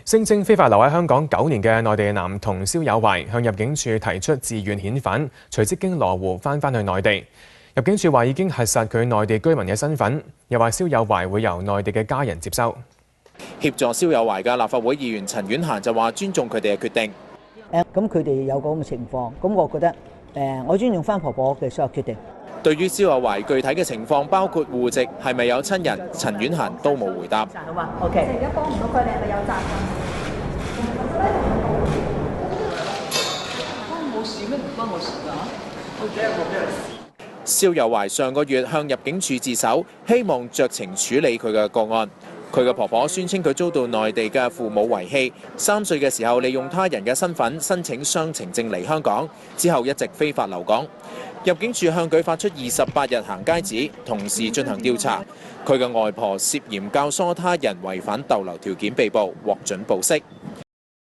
聲稱非法留喺香港9年嘅內地男童肖友懷向入境處提出自願遣返，隨即經羅湖翻去內地。入境處話已經核實佢內地居民嘅身份，又話肖友懷會由內地嘅家人接收。協助肖友懷嘅立法會議員陳婉嫻就話尊重佢哋嘅決定。咁佢哋有個咁嘅情況，咁我覺得我尊重翻婆婆嘅所有決定。對於肖友懷具體嘅情況，包括戶籍係咪有親人，陳婉嫻都冇回答。好嘛 ，OK。而家幫唔到佢哋係咪有責任？關我事咩？唔關我事㗎。肖友懷上個月向入境處自首，希望酌情處理佢嘅個案。佢嘅婆婆宣稱佢遭到內地嘅父母遺棄，3歲嘅時候利用他人嘅身份申請雙程證嚟香港，之後一直非法留港。入境處向佢發出28日行街紙，同時進行調查。佢嘅外婆涉嫌教唆他人違反逗留條件被捕，獲准保釋。